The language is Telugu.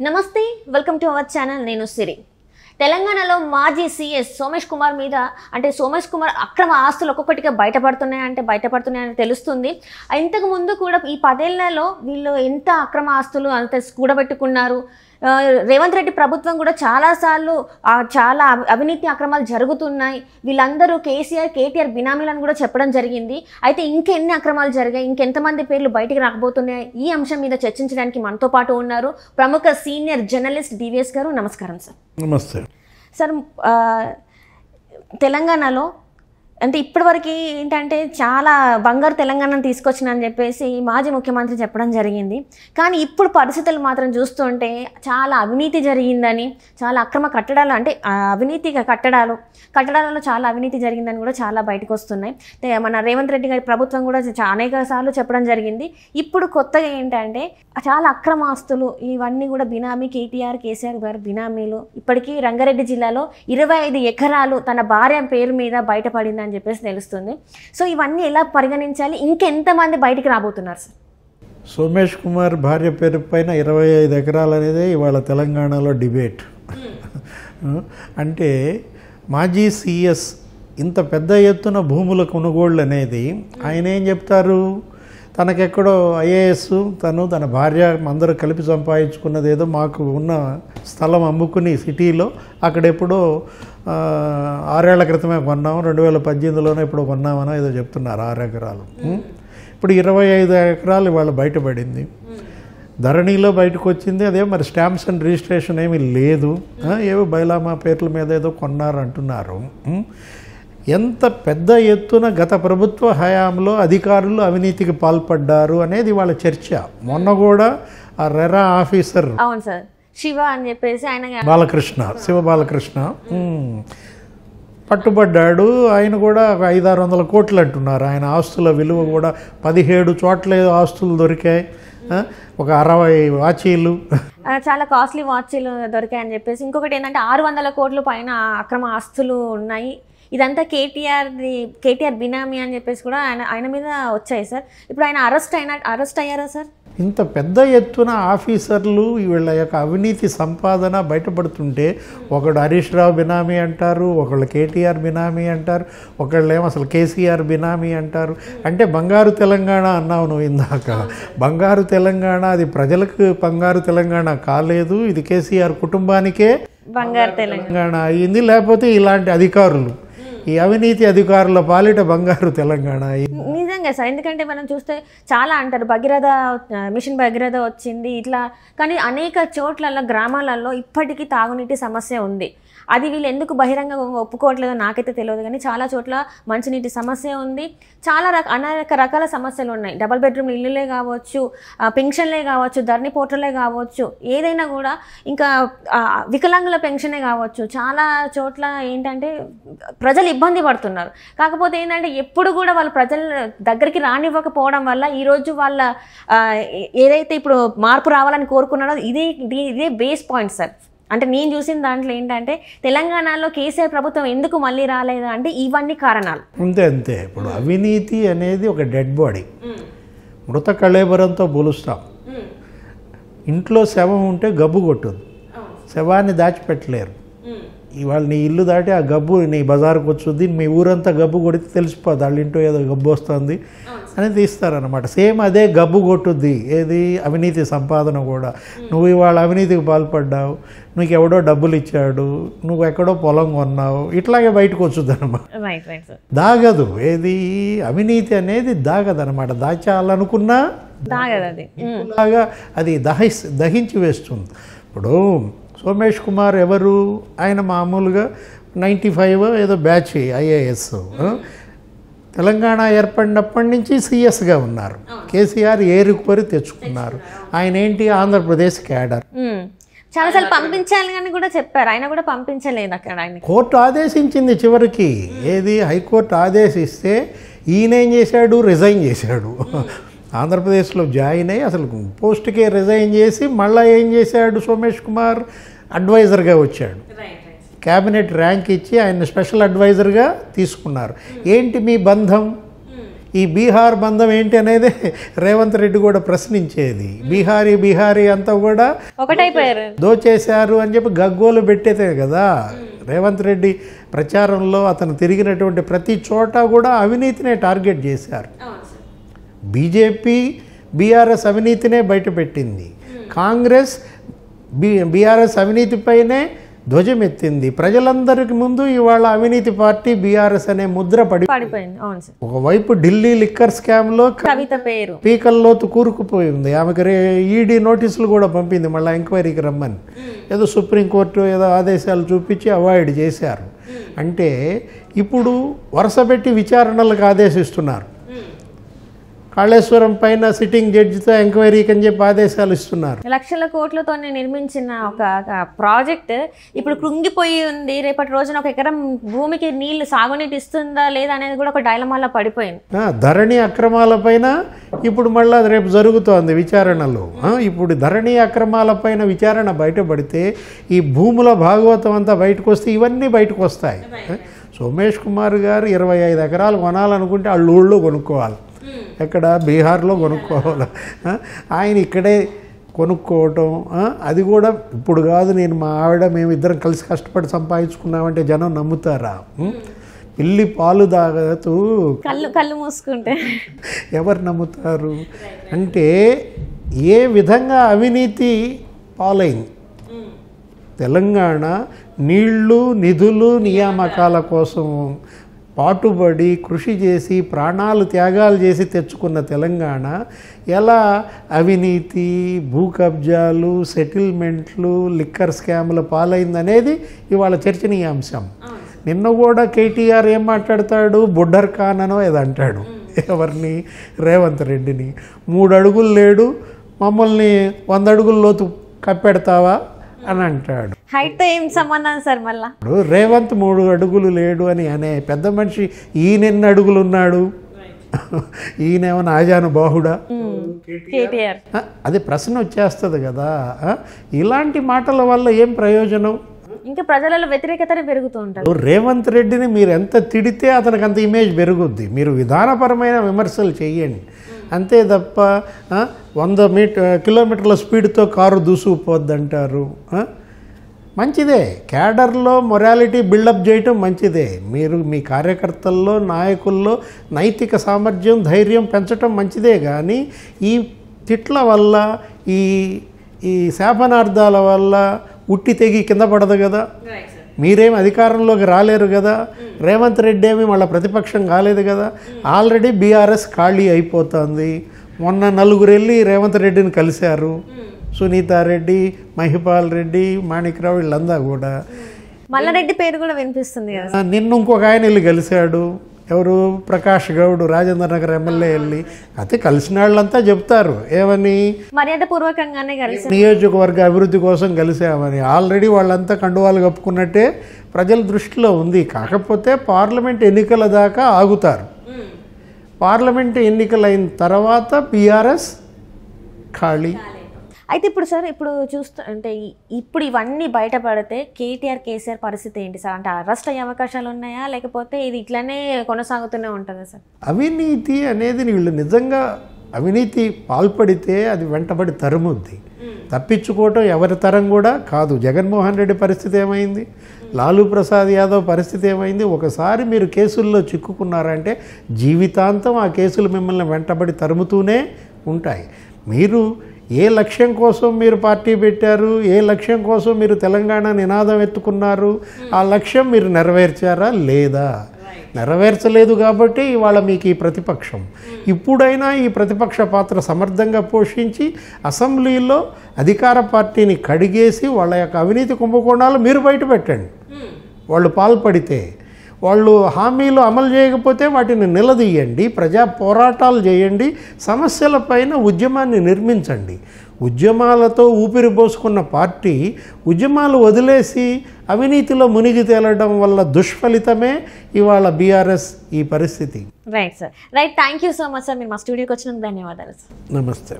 నమస్తే వెల్కమ్ టు అవర్ ఛానల్ నేను సిరి తెలంగాణలో మాజీ సీఎస్ సోమేష్ కుమార్ మీద సోమేష్ కుమార్ అక్రమ ఆస్తులు ఒక్కొక్కటిగా బయటపడుతున్నాయని తెలుస్తుంది. ఇంతకు ముందు కూడా ఈ 10 ఏళ్లలో వీళ్ళు ఎంత అక్రమ ఆస్తులు అంత కూడబెట్టుకున్నారు. రేవంత్ రెడ్డి ప్రభుత్వం కూడా చాలాసార్లు చాలా అవినీతి అక్రమాలు జరుగుతున్నాయి, వీళ్ళందరూ కేటీఆర్ బినామీలను కూడా చెప్పడం జరిగింది. అయితే ఇంకెన్ని అక్రమాలు జరిగాయి, ఇంకెంతమంది పేర్లు బయటికి రాకపోతున్నాయి, ఈ అంశం మీద చర్చించడానికి మనతో పాటు ఉన్నారు ప్రముఖ సీనియర్ జర్నలిస్ట్ డివిఎస్ గారు. నమస్కారం సార్. నమస్తే సార్. తెలంగాణలో ఇప్పటివరకు ఏంటంటే చాలా బంగారు తెలంగాణను తీసుకొచ్చిందని చెప్పేసి మాజీ ముఖ్యమంత్రి చెప్పడం జరిగింది. కానీ ఇప్పుడు పరిస్థితులు మాత్రం చూస్తుంటే చాలా అవినీతి జరిగిందని, చాలా అక్రమ కట్టడాలు అవినీతి కట్టడాలలో చాలా అవినీతి జరిగిందని కూడా చాలా బయటకు వస్తున్నాయి. మన రేవంత్ రెడ్డి గారి ప్రభుత్వం కూడా అనేక సార్లు చెప్పడం జరిగింది. ఇప్పుడు కొత్తగా ఏంటంటే చాలా అక్రమ ఆస్తులు ఇవన్నీ కూడా బినామీ కేసీఆర్ గారి బినామీలు. ఇప్పటికీ రంగారెడ్డి జిల్లాలో 25 ఎకరాలు తన భార్య పేరు మీద బయటపడిందని చెప్పేసి తెలుస్తుంది. సో ఇవన్నీ ఎలా పరిగణించాలి, ఇంకెంతమంది బయటికి రాబోతున్నారు సార్? సోమేష్ కుమార్ భార్య పేరు పైన 25 ఎకరాలు అనేది ఇవాళ తెలంగాణలో డిబేట్. అంటే మాజీ సీఎస్ ఇంత పెద్ద ఎత్తున భూముల కొనుగోళ్ళు అనేది ఆయన ఏం చెప్తారు, తనకెక్కడో ఐఏఎస్ తన భార్య అందరూ కలిపి సంపాదించుకున్నది ఏదో మాకు ఉన్న స్థలం అమ్ముకుని సిటీలో అక్కడెప్పుడో 6 ఏళ్ల క్రితమే కొన్నాం, 2018లోనే ఎప్పుడో కొన్నామనో ఏదో చెప్తున్నారు 6 ఎకరాలు. ఇప్పుడు 25 ఎకరాలు ఇవాళ బయటపడింది, ధరణిలో బయటకు వచ్చింది. అదే మరి స్టాంప్స్ అండ్ రిజిస్ట్రేషన్ ఏమీ లేదు, ఏవో బైలామా పేర్ల మీద ఏదో కొన్నారు అంటున్నారు. ఎంత పెద్ద ఎత్తున గత ప్రభుత్వ హయాంలో అధికారులు అవినీతికి పాల్పడ్డారు అనేది వాళ్ళ చర్చ. మొన్న కూడా ఆ రెరా ఆఫీసర్ అవును సార్ శివ అని చెప్పేసి ఆయన శివ బాలకృష్ణ పట్టుబడ్డాడు. ఆయన కూడా 500-600 కోట్లు అంటున్నారు. ఆయన ఆస్తుల విలువ కూడా 17 చోట్ల ఆస్తులు దొరికాయి, ఒక 60 వాచీలు, చాలా కాస్ట్లీ వాచీలు దొరికాయని చెప్పేసి. ఇంకొకటి ఏంటంటే 600 కోట్ల పైన అక్రమ ఆస్తులు ఉన్నాయి. ఇదంతా కేటీఆర్ బినామీ అని చెప్పేసి కూడా ఆయన మీద వచ్చాయి సార్. ఇప్పుడు ఆయన అరెస్ట్ అయ్యారా సార్? ఇంత పెద్ద ఎత్తున ఆఫీసర్లు వీళ్ళ యొక్క అవినీతి సంపాదన బయటపడుతుంటే ఒకడు హరీష్ రావు బినామీ అంటారు, ఒకళ్ళు కేటీఆర్ బినామీ అంటారు, ఒకళ్ళేమో అసలు కేసీఆర్ బినామీ అంటారు. అంటే బంగారు తెలంగాణ అన్నావు నువ్వు ఇందాక. బంగారు తెలంగాణ అది ప్రజలకు బంగారు తెలంగాణ కాలేదు, ఇది కేసీఆర్ కుటుంబానికే బంగారు తెలంగాణ అయింది. లేకపోతే ఇలాంటి అధికారులు, ఈ అవినీతి అధికారుల పాలిట బంగారు తెలంగాణ. నిజంగా సార్, ఎందుకంటే మనం చూస్తే చాలా అంటారు మిషన్ భగీరథ వచ్చింది ఇట్లా, కానీ అనేక చోట్లలో గ్రామాలలో ఇప్పటికీ తాగునీటి సమస్య ఉంది. అది వీళ్ళు ఎందుకు బహిరంగంగా ఒప్పుకోవట్లేదో నాకైతే తెలియదు, కానీ చాలా చోట్ల మంచినీటి సమస్య ఉంది, చాలా అనేక రకాల సమస్యలు ఉన్నాయి. డబుల్ బెడ్రూమ్ ఇల్లులే కావచ్చు, పెన్షన్లే కావచ్చు, ధరణి పోర్టలే కావచ్చు, ఏదైనా కూడా, ఇంకా వికలాంగుల పెన్షనే కావచ్చు, చాలా చోట్ల ఏంటంటే ప్రజలు ఇబ్బంది పడుతున్నారు. కాకపోతే ఏంటంటే ఎప్పుడు కూడా వాళ్ళు ప్రజల దగ్గరికి రానివ్వకపోవడం వల్ల ఈరోజు వాళ్ళ ఏదైతే ఇప్పుడు మార్పు రావాలని కోరుకున్నారో ఇదే బేస్ పాయింట్ సార్. అంటే నేను చూసిన దాంట్లో ఏంటంటే తెలంగాణలో కేసీఆర్ ప్రభుత్వం ఎందుకు మళ్ళీ రాలేదు అంటే ఇవన్నీ కారణాలు. అంతే. ఇప్పుడు అవినీతి అనేది ఒక డెడ్ బాడీ, మృత కళేబరంతో పోలుస్తాం. ఇంట్లో శవం ఉంటే గబ్బు కొట్టదు, శవాన్ని దాచిపెట్టలేరు. ఇవాళ నీ ఇల్లు దాటి ఆ గబ్బు నీ బజారుకు వచ్చుద్ది, మీ ఊరంతా గబ్బు కొడితే తెలిసిపోద్ది వాళ్ళ ఇంట్లో ఏదో గబ్బు వస్తుంది అని తీస్తారనమాట. సేమ్ అదే గబ్బు కొట్టుద్ది ఏది అవినీతి సంపాదన కూడా. నువ్వు ఇవాళ అవినీతికి పాల్పడ్డావు, నీకు ఎవడో డబ్బులు ఇచ్చాడు, నువ్వు ఎక్కడో పొలం కొన్నావు, ఇట్లాగే బయటకు వచ్చుద్ది అనమాట. దాగదు ఏది అవినీతి అనేది దాగదనమాట. దాచాలనుకున్నా లాగా అది దహించి వేస్తుంది. ఇప్పుడు సోమేష్ కుమార్ ఎవరు, ఆయన మామూలుగా 95 ఏదో బ్యాచ్ ఐఏఎస్, తెలంగాణ ఏర్పడినప్పటి నుంచి సీఎస్గా ఉన్నారు. కేసీఆర్ ఏరుకుపరి తెచ్చుకున్నారు. ఆయన ఏంటి ఆంధ్రప్రదేశ్ క్యాడర్. చాలాసార్లు పంపించాలి అని కూడా చెప్పారు, ఆయన కూడా పంపించలేదు అక్కడ. కోర్టు ఆదేశించింది చివరికి, ఏది హైకోర్టు ఆదేశిస్తే ఈయన ఏం చేశాడు, రిజైన్ చేశాడు. ఆంధ్రప్రదేశ్లో జాయిన్ అయ్యి అసలు పోస్ట్కే రిజైన్ చేసి మళ్ళీ ఏం చేశాడు, సోమేష్ కుమార్ అడ్వైజర్గా వచ్చాడు. క్యాబినెట్ ర్యాంక్ ఇచ్చి ఆయన స్పెషల్ అడ్వైజర్గా తీసుకున్నారు. ఏంటి మీ బంధం, ఈ బీహార్ బంధం ఏంటి అనేది రేవంత్ రెడ్డి కూడా ప్రశ్నించేది. బీహారీ అంతా కూడా ఒకటైపోయారు, దోచేశారు అని చెప్పి గగ్గోలు పెట్టేదే కదా. రేవంత్ రెడ్డి ప్రచారంలో అతను తిరిగినటువంటి ప్రతి చోట కూడా అవినీతినే టార్గెట్ చేశారు. బీజేపీ బీఆర్ఎస్ అవినీతినే బయటపెట్టింది, కాంగ్రెస్ బీఆర్ఎస్ అవినీతిపైనే ధ్వజమెత్తింది. ప్రజలందరికీ ముందు ఇవాళ అవినీతి పార్టీ బీఆర్ఎస్ అనే ముద్ర పడిపోయింది. ఒకవైపు ఢిల్లీ లిక్కర్ స్కామ్లో కవిత పేరు పీకల్లోతు కూరుకుపోయింది. ఆమెకు ఈడీ నోటీసులు కూడా పంపింది మళ్ళీ ఎంక్వైరీకి రమ్మని. ఏదో సుప్రీంకోర్టు ఏదో ఆదేశాలు చూపించి అవాయిడ్ చేశారు. అంటే ఇప్పుడు వరుసపెట్టి విచారణలకు ఆదేశిస్తున్నారు. కాళేశ్వరం పైన సిట్టింగ్ జడ్జితో ఎంక్వైరీకి అని చెప్పి ఆదేశాలు ఇస్తున్నారు. లక్షల కోట్లతో నిర్మించిన ఒక ప్రాజెక్ట్ ఇప్పుడు కృంగిపోయి ఉంది. రేపటి రోజున ఒక ఎకరం భూమికి నీళ్లు సాగునీటి ఇస్తుందా లేదా అనేది కూడా ఒక డైలమాలో పడిపోయింది. ధరణి అక్రమాలపైన ఇప్పుడు మళ్ళీ రేపు జరుగుతోంది విచారణలో. ఇప్పుడు ధరణి అక్రమాలపైన విచారణ బయటపడితే ఈ భూముల భాగవతం అంతా బయటకు వస్తే ఇవన్నీ బయటకు వస్తాయి. సోమేష్ కుమార్ గారు 25 ఎకరాలు కొనాలనుకుంటే వాళ్ళ ఊళ్ళో కొనుక్కోవాలి, ఎక్కడ బీహార్లో కొనుక్కోవాలి. ఆయన ఇక్కడే కొనుక్కోవటం, అది కూడా ఇప్పుడు కాదు, నేను మా ఆవిడ మేమిద్దరం కలిసి కష్టపడి సంపాదించుకున్నామంటే జనం నమ్ముతారా? పిల్లి పాలు తాగతూ కళ్ళు మూసుకుంటే ఎవరు నమ్ముతారు? అంటే ఏ విధంగా అవినీతి పాలైంది. తెలంగాణ నీళ్లు నిధులు నియామకాల కోసం పాటుబడి కృషి చేసి ప్రాణాలు త్యాగాలు చేసి తెచ్చుకున్న తెలంగాణ ఎలా అవినీతి, భూ కబ్జాలు, సెటిల్మెంట్లు, లిక్కర్ స్కాముల పాలైందనేది ఇవాళ చర్చనీయాంశం. నిన్న కూడా కేటీఆర్ ఏం మాట్లాడతాడు, బుడ్డర్ ఖాన్ అనో ఏదో అంటాడు. ఎవరిని? రేవంత్ రెడ్డిని. 3 అడుగులు లేడు, మమ్మల్ని 100 అడుగుల లోతు కప్పెడతావా అని అంటాడు. హైట్తో ఏం సంబంధం సార్? మళ్ళా ఇప్పుడు రేవంత్ 3 అడుగులు లేడు అని అనే పెద్ద మనిషి ఈయనెన్ని అడుగులు ఉన్నాడు? ఈయనేమన్నా ఆజాను బాహుడా? కేటీఆర్. అది ప్రశ్న వచ్చేస్తుంది కదా. ఇలాంటి మాటల వల్ల ఏం ప్రయోజనం? ఇంకా ప్రజలలో వ్యతిరేకతనే పెరుగుతూ ఉంటుంది. రేవంత్ రెడ్డిని మీరు ఎంత తిడితే అతనికి అంత ఇమేజ్ పెరుగుద్ది. మీరు విధానపరమైన విమర్శలు చేయండి, అంతే తప్ప 100 కిలోమీటర్ల స్పీడ్తో కారు దూసుకుపోద్దంటారు. మంచిదే, క్యాడర్లో మొరాలిటీ బిల్డప్ చేయటం మంచిదే. మీరు మీ కార్యకర్తల్లో నాయకుల్లో నైతిక సామర్థ్యం ధైర్యం పెంచటం మంచిదే. కానీ ఈ తిట్ల వల్ల ఈ శాపనార్థాల వల్ల ఉట్టి తెగి కింద పడదు కదా. మీరేం అధికారంలోకి రాలేరు కదా. రేవంత్ రెడ్డి ఏమి వాళ్ళ ప్రతిపక్షం కాలేదు కదా. ఆల్రెడీ బీఆర్ఎస్ ఖాళీ అయిపోతుంది. మొన్న 4 వెళ్ళి రేవంత్ రెడ్డిని కలిశారు. సునీతారెడ్డి, మహిపాల్ రెడ్డి, మాణిక్రావు, వీళ్ళందా కూడా. మల్లారెడ్డి పేరు కూడా వినిపిస్తుంది కదా. నిన్న ఇంకొక ఆయన వెళ్ళి కలిశాడు. ఎవరు? ప్రకాష్ గౌడ్, రాజేంద్ర నగర్ ఎమ్మెల్యే వెళ్ళి. అయితే కలిసిన వాళ్ళంతా చెప్తారు ఏమని, మర్యాదపూర్వకంగానే కలిసి నియోజకవర్గ అభివృద్ధి కోసం కలిసామని. ఆల్రెడీ వాళ్ళంతా కండువాలు కప్పుకున్నట్టే ప్రజల దృష్టిలో ఉంది. కాకపోతే పార్లమెంట్ ఎన్నికల దాకా ఆగుతారు. పార్లమెంట్ ఎన్నికలైన తర్వాత బీఆర్ఎస్ ఖాళీ. అయితే ఇప్పుడు సార్, ఇప్పుడు అంటే ఇప్పుడు ఇవన్నీ బయటపడితే కేటీఆర్ కేసీఆర్ పరిస్థితి ఏంటి సార్? అంటే అరెస్ట్ అయ్యే అవకాశాలు ఉన్నాయా, లేకపోతే ఇది ఇట్లానే కొనసాగుతూనే ఉంటుందా సార్? అవినీతి అనేది వీళ్ళు నిజంగా అవినీతి పాల్పడితే అది వెంటబడి తరుముద్ది. తప్పించుకోవటం ఎవరి తరం కూడా కాదు. జగన్మోహన్ రెడ్డి పరిస్థితి ఏమైంది? లాలూ ప్రసాద్ యాదవ్ పరిస్థితి ఏమైంది? ఒకసారి మీరు కేసుల్లో చిక్కుకున్నారంటే జీవితాంతం ఆ కేసులు మిమ్మల్ని వెంటబడి తరుముతూనే ఉంటాయి. మీరు ఏ లక్ష్యం కోసం మీరు పార్టీ పెట్టారు, ఏ లక్ష్యం కోసం మీరు తెలంగాణ నినాదం ఎత్తుకున్నారు, ఆ లక్ష్యం మీరు నెరవేర్చారా లేదా? నెరవేర్చలేదు కాబట్టి ఇవాళ మీకు ఈ ప్రతిపక్షం. ఇప్పుడైనా ఈ ప్రతిపక్ష పాత్ర సమర్థంగా పోషించి అసెంబ్లీలో అధికార పార్టీని కడిగేసి వాళ్ళ యొక్క అవినీతి కుంభకోణాలు మీరు బయట పెట్టండి. వాళ్ళు పాల్పడితే, వాళ్ళు హామీలు అమలు చేయకపోతే వాటిని నిలదీయండి, ప్రజా పోరాటాలు చేయండి, సమస్యలపైన ఉద్యమాన్ని నిర్మించండి. ఉద్యమాలతో ఊపిరి పోసుకున్న పార్టీ ఉద్యమాలు వదిలేసి అవినీతిలో మునిగి తేలడం వల్ల దుష్ఫలితమే ఇవాళ బీఆర్ఎస్ ఈ పరిస్థితి. Right sir, right. Thank you so much sir. మీరు మా స్టూడియోకి వచ్చినందుకు ధన్యవాదాలు సార్. నమస్తే.